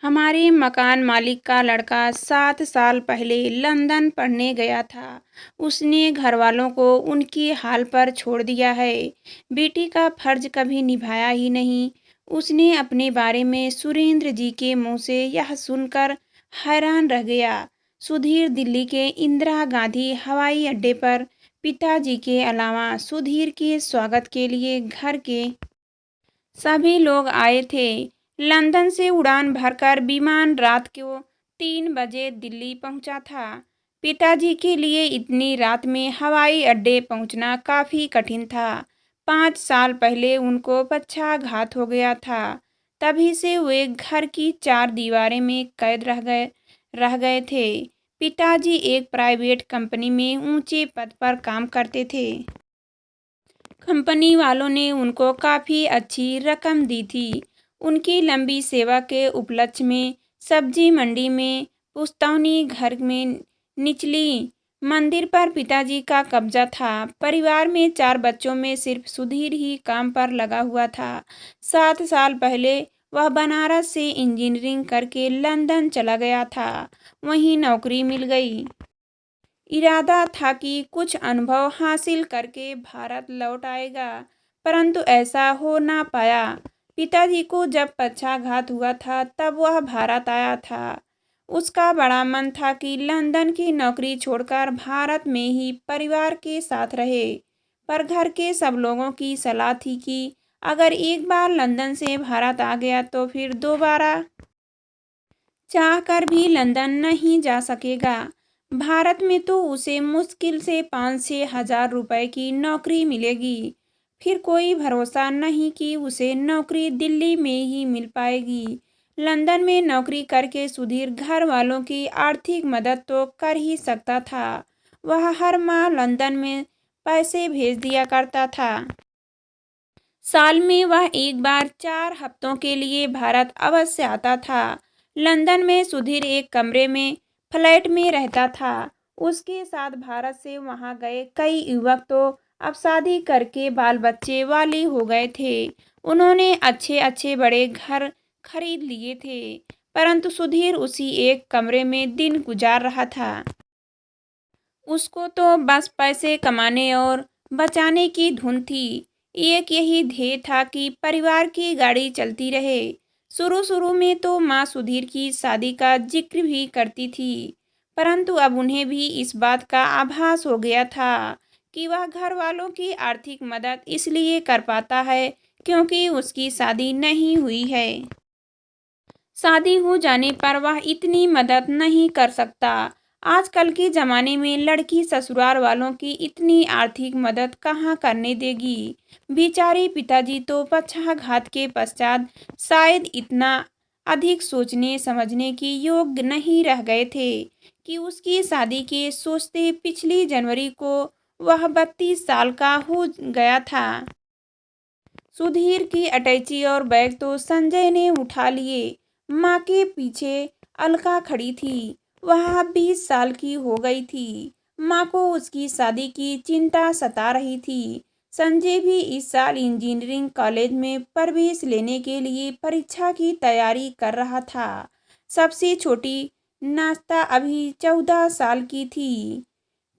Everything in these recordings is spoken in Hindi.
हमारे मकान मालिक का लड़का 7 साल पहले लंदन पढ़ने गया था। उसने घर वालों को उनकी हाल पर छोड़ दिया है। बेटी का फर्ज कभी निभाया ही नहीं। उसने अपने बारे में सुरेंद्र जी के मुंह से यह सुनकर हैरान रह गया। सुधीर दिल्ली के इंदिरा गांधी हवाई अड्डे पर पिताजी के अलावा सुधीर के स्वागत के लिए घर के सभी लोग आए थे। लंदन से उड़ान भरकर विमान रात को 3 बजे दिल्ली पहुंचा था। पिताजी के लिए इतनी रात में हवाई अड्डे पहुंचना काफी कठिन था। 5 साल पहले उनको पक्षाघात हो गया था। तभी से वे घर की 4 दीवारें में कैद रह गए थे। पिताजी एक प्राइवेट कंपनी में ऊंचे पद पर काम करते थे। कंपनी वालों ने उनको काफ़ी अच्छी रकम दी थी। उनकी लंबी सेवा के उपलक्ष्य में सब्जी मंडी में, पुश्तैनी घर में, निचली मंदिर पर पिताजी का कब्जा था। परिवार में 4 बच्चों में सिर्फ सुधीर ही काम पर लगा हुआ था। 7 साल पहले वह बनारस से इंजीनियरिंग करके लंदन चला गया था। वहीं नौकरी मिल गई। इरादा था कि कुछ अनुभव हासिल करके भारत लौट आएगा, परंतु ऐसा हो ना पाया। पिताजी को जब पक्षाघात हुआ था तब वह भारत आया था। उसका बड़ा मन था कि लंदन की नौकरी छोड़कर भारत में ही परिवार के साथ रहे, पर घर के सब लोगों की सलाह थी कि अगर एक बार लंदन से भारत आ गया तो फिर दोबारा चाहकर भी लंदन नहीं जा सकेगा। भारत में तो उसे मुश्किल से 5-6 हज़ार रुपए की नौकरी मिलेगी। फिर कोई भरोसा नहीं कि उसे नौकरी दिल्ली में ही मिल पाएगी। लंदन में नौकरी करके सुधीर घर वालों की आर्थिक मदद तो कर ही सकता था। वह हर माह लंदन में पैसे भेज दिया करता था। साल में वह एक बार 4 हफ्तों के लिए भारत अवश्य आता था। लंदन में सुधीर एक कमरे में फ्लैट में रहता था। उसके साथ भारत से वहां गए कई युवक तो अब शादी करके बाल बच्चे वाले हो गए थे। उन्होंने अच्छे अच्छे बड़े घर खरीद लिए थे, परंतु सुधीर उसी एक कमरे में दिन गुजार रहा था। उसको तो बस पैसे कमाने और बचाने की धुन थी। एक यही ध्येय था कि परिवार की गाड़ी चलती रहे। शुरू शुरू में तो माँ सुधीर की शादी का जिक्र भी करती थी, परंतु अब उन्हें भी इस बात का आभास हो गया था कि वह घर वालों की आर्थिक मदद इसलिए कर पाता है क्योंकि उसकी शादी नहीं हुई है। शादी हो जाने पर वह इतनी मदद नहीं कर सकता। आजकल के ज़माने में लड़की ससुराल वालों की इतनी आर्थिक मदद कहाँ करने देगी। बेचारे पिताजी तो पक्षाघात के पश्चात शायद इतना अधिक सोचने समझने के योग्य नहीं रह गए थे कि उसकी शादी के सोचते पिछली जनवरी को वह 32 साल का हो गया था। सुधीर की अटैची और बैग तो संजय ने उठा लिए। माँ के पीछे अलका खड़ी थी। वह 20 साल की हो गई थी। माँ को उसकी शादी की चिंता सता रही थी। संजय भी इस साल इंजीनियरिंग कॉलेज में प्रवेश लेने के लिए परीक्षा की तैयारी कर रहा था। सबसे छोटी नाश्ता अभी 14 साल की थी।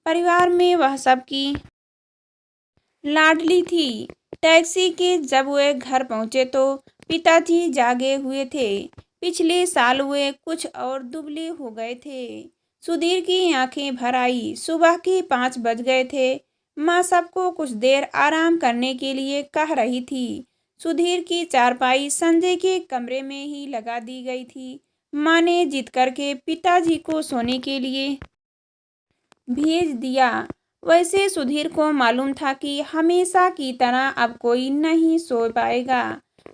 परिवार में वह सबकी लाडली थी। टैक्सी के जब वे घर पहुंचे तो पिताजी जागे हुए थे। पिछले साल वे कुछ और दुबले हो गए थे। सुधीर की आंखें भर आई। सुबह के 5 बज गए थे। माँ सबको कुछ देर आराम करने के लिए कह रही थी। सुधीर की चारपाई संजय के कमरे में ही लगा दी गई थी। माँ ने जिद करके पिताजी को सोने के लिए भेज दिया। वैसे सुधीर को मालूम था कि हमेशा की तरह अब कोई नहीं सो पाएगा।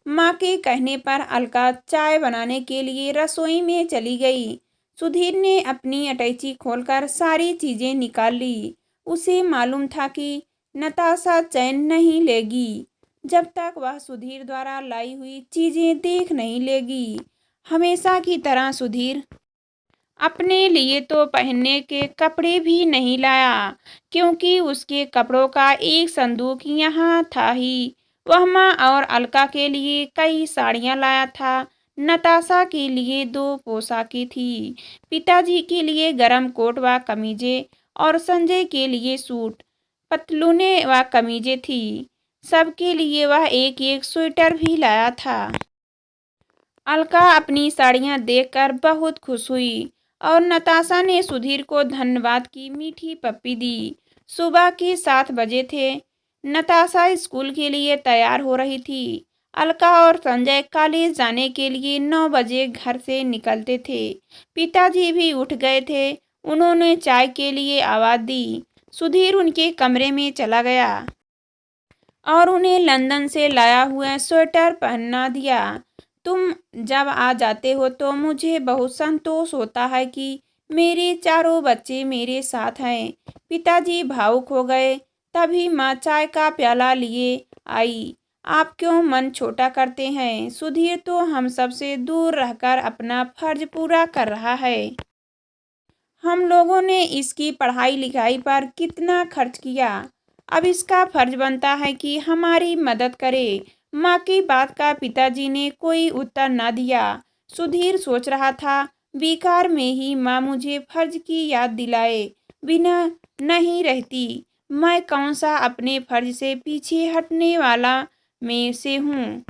माँ के कहने पर अलका चाय बनाने के लिए रसोई में चली गई। सुधीर ने अपनी अटैची खोलकर सारी चीजें निकाल ली। उसे मालूम था कि नताशा चैन नहीं लेगी जब तक वह सुधीर द्वारा लाई हुई चीजें देख नहीं लेगी। हमेशा की तरह सुधीर अपने लिए तो पहनने के कपड़े भी नहीं लाया, क्योंकि उसके कपड़ों का एक संदूक यहाँ था ही। वह माँ और अलका के लिए कई साड़ियाँ लाया था। नताशा के लिए 2 पोशाकें थी। पिताजी के लिए गरम कोट व कमीजें और संजय के लिए सूट, पतलूनें व कमीजें थी। सबके लिए वह एक-एक स्वेटर भी लाया था। अलका अपनी साड़ियां देखकर बहुत खुश हुई और नताशा ने सुधीर को धन्यवाद की मीठी पप्पी दी। सुबह के 7 बजे थे। नताशा स्कूल के लिए तैयार हो रही थी। अलका और संजय कॉलेज जाने के लिए 9 बजे घर से निकलते थे। पिताजी भी उठ गए थे। उन्होंने चाय के लिए आवाज दी। सुधीर उनके कमरे में चला गया और उन्हें लंदन से लाया हुआ स्वेटर पहना दिया। तुम जब आ जाते हो तो मुझे बहुत संतोष होता है कि मेरे चारों बच्चे मेरे साथ हैं। पिताजी भावुक हो गए। तभी माँ चाय का प्याला लिए आई। आप क्यों मन छोटा करते हैं? सुधीर तो हम सबसे दूर रहकर अपना फर्ज पूरा कर रहा है। हम लोगों ने इसकी पढ़ाई लिखाई पर कितना खर्च किया। अब इसका फर्ज बनता है कि हमारी मदद करे। माँ की बात का पिताजी ने कोई उत्तर न दिया। सुधीर सोच रहा था, बेकार में ही माँ मुझे फर्ज की याद दिलाए बिना नहीं रहती। मैं कौन सा अपने फर्ज से पीछे हटने वाला में से हूँ।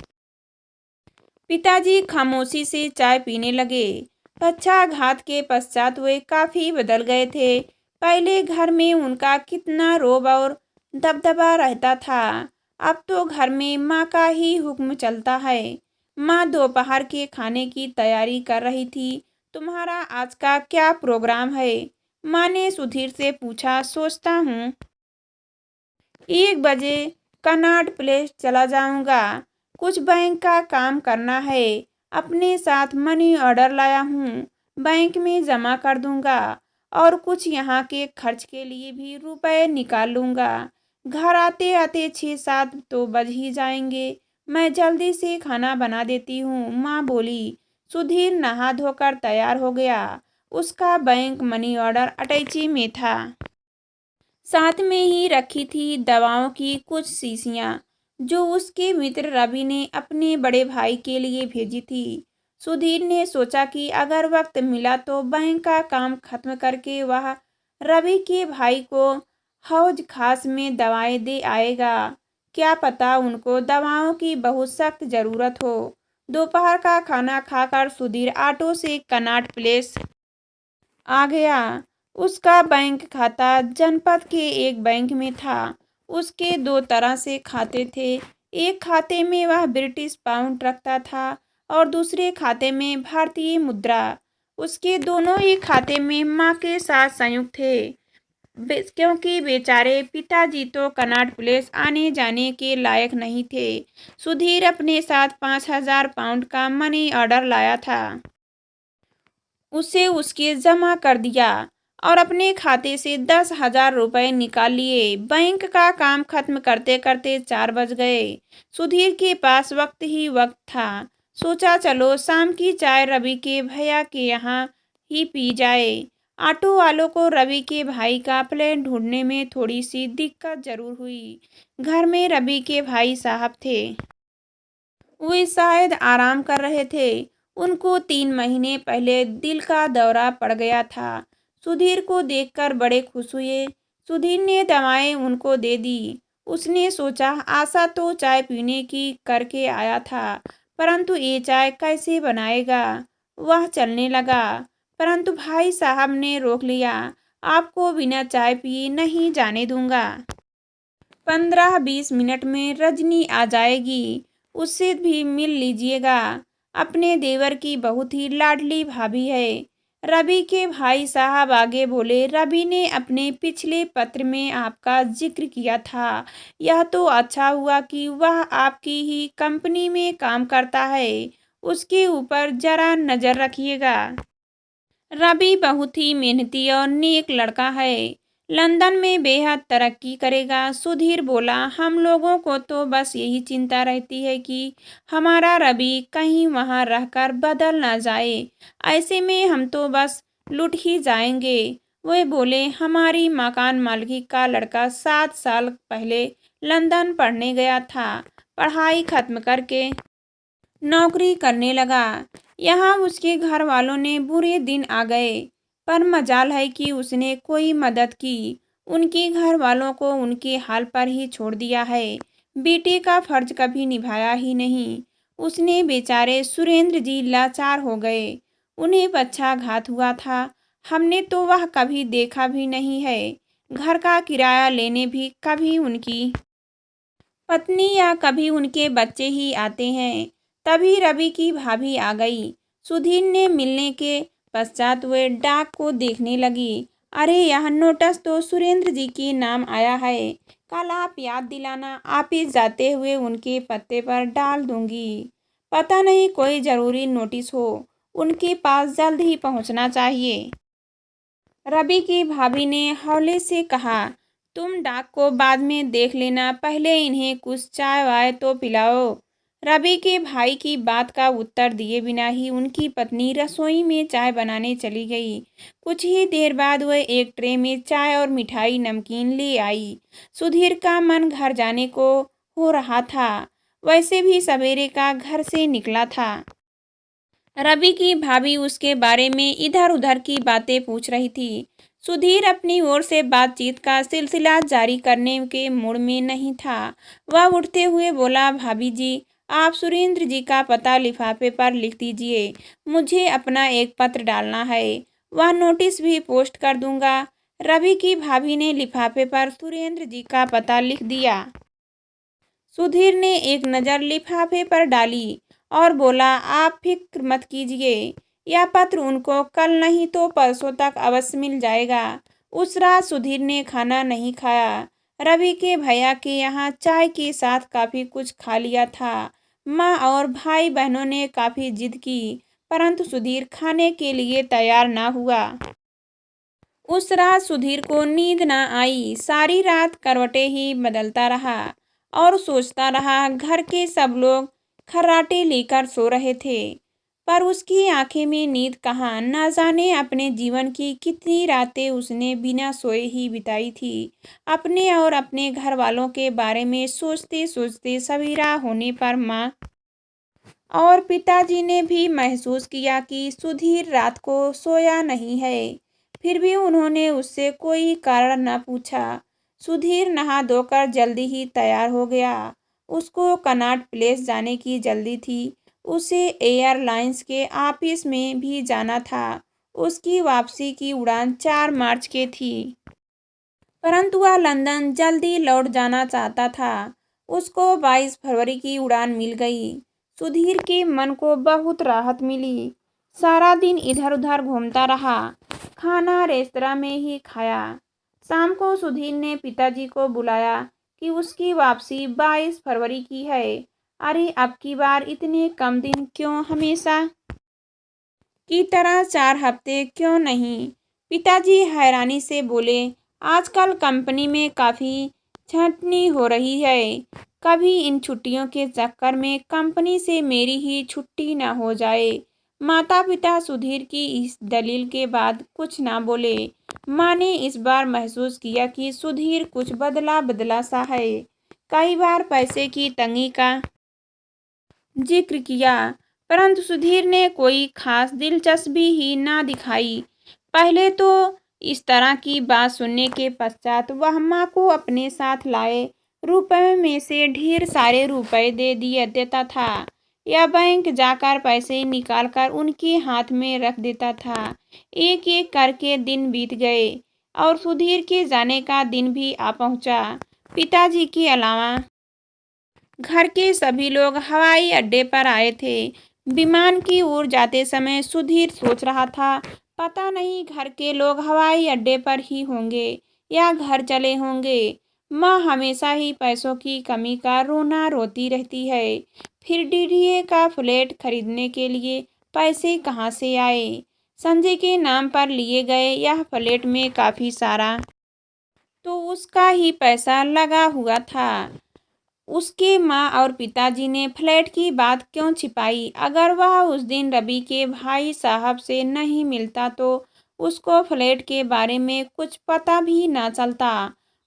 पिताजी खामोशी से चाय पीने लगे। पक्षाघात के पश्चात वे काफी बदल गए थे। पहले घर में उनका कितना रोब और दबदबा रहता था। अब तो घर में माँ का ही हुक्म चलता है। माँ दोपहर के खाने की तैयारी कर रही थी। तुम्हारा आज का क्या प्रोग्राम है? माँ ने सुधीर से पूछा। सोचता हूँ 1 बजे कनॉट प्लेस चला जाऊंगा। कुछ बैंक का काम करना है। अपने साथ मनी ऑर्डर लाया हूँ। बैंक में जमा कर दूंगा और कुछ यहाँ के खर्च के लिए भी रुपए निकाल लूंगा। घर आते आते 6-7 तो बज ही जाएंगे। मैं जल्दी से खाना बना देती हूँ, माँ बोली। सुधीर नहा धोकर तैयार हो गया। उसका बैंक मनी ऑर्डर अटैची में था। साथ में ही रखी थी दवाओं की कुछ शीशियां जो उसके मित्र रवि ने अपने बड़े भाई के लिए भेजी थी। सुधीर ने सोचा कि अगर वक्त मिला तो बैंक का काम खत्म करके वह रवि के भाई को हौज खास में दवाएं दे आएगा। क्या पता उनको दवाओं की बहुत सख्त जरूरत हो। दोपहर का खाना खाकर सुधीर ऑटो से कनॉट प्लेस आ गया। उसका बैंक खाता जनपद के एक बैंक में था। उसके 2 तरह से खाते थे। एक खाते में वह ब्रिटिश पाउंड रखता था और दूसरे खाते में भारतीय मुद्रा। उसके दोनों ही खाते में माँ के साथ संयुक्त थे। क्योंकि बेचारे पिताजी तो कनॉट प्लेस आने जाने के लायक नहीं थे। सुधीर अपने साथ 5,000 पाउंड का मनी ऑर्डर लाया था। उसे उसके जमा कर दिया और अपने खाते से 10,000 रुपये निकाल लिए। बैंक का काम खत्म करते करते 4 बज गए। सुधीर के पास वक्त ही वक्त था। सोचा चलो शाम की चाय रवि के भैया के यहाँ ही पी जाए। ऑटो वालों को रवि के भाई का प्लेन ढूंढने में थोड़ी सी दिक्कत जरूर हुई। घर में रवि के भाई साहब थे। वे शायद आराम कर रहे थे। उनको 3 महीने पहले दिल का दौरा पड़ गया था। सुधीर को देखकर बड़े खुश हुए। सुधीर ने दवाएं उनको दे दी। उसने सोचा आशा तो चाय पीने की करके आया था, परंतु ये चाय कैसे बनाएगा। वह चलने लगा, परंतु भाई साहब ने रोक लिया। आपको बिना चाय पिए नहीं जाने दूंगा। 15-20 मिनट में रजनी आ जाएगी, उससे भी मिल लीजिएगा। अपने देवर की बहुत ही लाडली भाभी है। रवि के भाई साहब आगे बोले। रवि ने अपने पिछले पत्र में आपका जिक्र किया था। यह तो अच्छा हुआ कि वह आपकी ही कंपनी में काम करता है। उसके ऊपर जरा नजर रखिएगा। रवि बहुत ही मेहनती और नेक लड़का है। लंदन में बेहद तरक्की करेगा। सुधीर बोला। हम लोगों को तो बस यही चिंता रहती है कि हमारा रवि कहीं वहाँ रहकर बदल ना जाए। ऐसे में हम तो बस लुट ही जाएंगे। वे बोले। हमारी मकान मालिक का लड़का 7 साल पहले लंदन पढ़ने गया था। पढ़ाई खत्म करके नौकरी करने लगा। यहाँ उसके घर वालों ने बुरे दिन आ गए, पर मजाल है कि उसने कोई मदद की। उनके घर वालों को उनके हाल पर ही छोड़ दिया है। बेटे का फर्ज कभी निभाया ही नहीं। उसने बेचारे सुरेंद्र जी लाचार हो गए। उन्हें पक्षाघात हुआ था। हमने तो वह कभी देखा भी नहीं है। घर का किराया लेने भी कभी उनकी पत्नी या कभी उनके बच्चे ही आते हैं। तभी रवि की भाभी आ गई। सुधीर ने मिलने के पश्चात वे डाक को देखने लगी। अरे यह नोटिस तो सुरेंद्र जी के नाम आया है। कल आप याद दिलाना, ऑफिस जाते हुए उनके पत्ते पर डाल दूंगी। पता नहीं कोई जरूरी नोटिस हो, उनके पास जल्द ही पहुंचना चाहिए। रवि की भाभी ने हौले से कहा, तुम डाक को बाद में देख लेना, पहले इन्हें कुछ चाय वाय तो पिलाओ। रवि के भाई की बात का उत्तर दिए बिना ही उनकी पत्नी रसोई में चाय बनाने चली गई। कुछ ही देर बाद वह एक ट्रे में चाय और मिठाई नमकीन ले आई। सुधीर का मन घर जाने को हो रहा था। वैसे भी सवेरे का घर से निकला था। रवि की भाभी उसके बारे में इधर उधर की बातें पूछ रही थी। सुधीर अपनी ओर से बातचीत का सिलसिला जारी करने के मूड में नहीं था। वह उठते हुए बोला, भाभी जी, आप सुरेंद्र जी का पता लिफाफे पर लिख दीजिए। मुझे अपना एक पत्र डालना है। वह नोटिस भी पोस्ट कर दूंगा। रवि की भाभी ने लिफाफे पर सुरेंद्र जी का पता लिख दिया। सुधीर ने एक नज़र लिफाफे पर डाली और बोला, आप फिक्र मत कीजिए, यह पत्र उनको कल नहीं तो परसों तक अवश्य मिल जाएगा। उस रात सुधीर ने खाना नहीं खाया। रवि के भैया के यहाँ चाय के साथ काफ़ी कुछ खा लिया था। माँ और भाई बहनों ने काफ़ी जिद की, परंतु सुधीर खाने के लिए तैयार ना हुआ। उस रात सुधीर को नींद न आई। सारी रात करवटें ही बदलता रहा और सोचता रहा। घर के सब लोग खर्राटे लेकर सो रहे थे, पर उसकी आंखें में नींद कहाँ। न जाने अपने जीवन की कितनी रातें उसने बिना सोए ही बिताई थी। अपने और अपने घर वालों के बारे में सोचते सोचते सवेरा होने पर माँ और पिताजी ने भी महसूस किया कि सुधीर रात को सोया नहीं है। फिर भी उन्होंने उससे कोई कारण न पूछा। सुधीर नहा धोकर जल्दी ही तैयार हो गया। उसको कनॉट प्लेस जाने की जल्दी थी। उसे एयरलाइंस के ऑफिस में भी जाना था। उसकी वापसी की उड़ान 4 मार्च के थी, परंतु वह लंदन जल्दी लौट जाना चाहता था। उसको 22 फरवरी की उड़ान मिल गई। सुधीर के मन को बहुत राहत मिली। सारा दिन इधर उधर घूमता रहा। खाना रेस्तरां में ही खाया। शाम को सुधीर ने पिताजी को बुलाया कि उसकी वापसी 22 फरवरी की है। अरे अब की बार इतने कम दिन क्यों, हमेशा की तरह 4 हफ्ते क्यों नहीं? पिताजी हैरानी से बोले, आजकल कंपनी में काफ़ी छंटनी हो रही है। कभी इन छुट्टियों के चक्कर में कंपनी से मेरी ही छुट्टी न हो जाए। माता पिता सुधीर की इस दलील के बाद कुछ ना बोले। माँ ने इस बार महसूस किया कि सुधीर कुछ बदला बदला सा है। कई बार पैसे की तंगी का जिक्र किया, परंतु सुधीर ने कोई खास दिलचस्पी ही ना दिखाई। पहले तो इस तरह की बात सुनने के पश्चात वह माँ को अपने साथ लाए रुपए में से ढेर सारे रुपए दे दिए देता था, या बैंक जाकर पैसे निकालकर उनके हाथ में रख देता था। एक एक करके दिन बीत गए और सुधीर के जाने का दिन भी आ पहुंचा। पिताजी के अलावा घर के सभी लोग हवाई अड्डे पर आए थे। विमान की ओर जाते समय सुधीर सोच रहा था, पता नहीं घर के लोग हवाई अड्डे पर ही होंगे या घर चले होंगे। माँ हमेशा ही पैसों की कमी का रोना रोती रहती है। फिर डीडीए का फ्लैट खरीदने के लिए पैसे कहाँ से आए? संजय के नाम पर लिए गए यह फ्लैट में काफ़ी सारा तो उसका ही पैसा लगा हुआ था। उसके माँ और पिताजी ने फ्लैट की बात क्यों छिपाई? अगर वह उस दिन रवि के भाई साहब से नहीं मिलता तो उसको फ्लैट के बारे में कुछ पता भी ना चलता।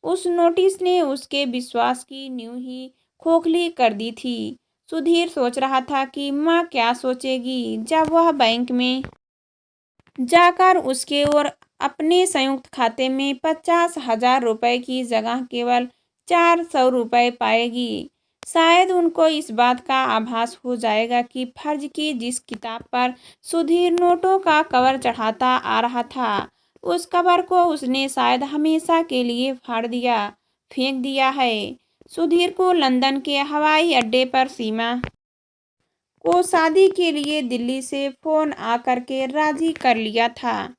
उस नोटिस ने उसके विश्वास की नींव ही खोखली कर दी थी। सुधीर सोच रहा था कि माँ क्या सोचेगी जब वह बैंक में जाकर उसके और अपने संयुक्त खाते में 50,000 रुपये की जगह केवल 400 रुपये पाएगी। शायद उनको इस बात का आभास हो जाएगा कि फर्ज की जिस किताब पर सुधीर नोटों का कवर चढ़ाता आ रहा था, उस कवर को उसने शायद हमेशा के लिए फाड़ दिया, फेंक दिया है। सुधीर को लंदन के हवाई अड्डे पर सीमा को शादी के लिए दिल्ली से फोन आकर के राजी कर लिया था।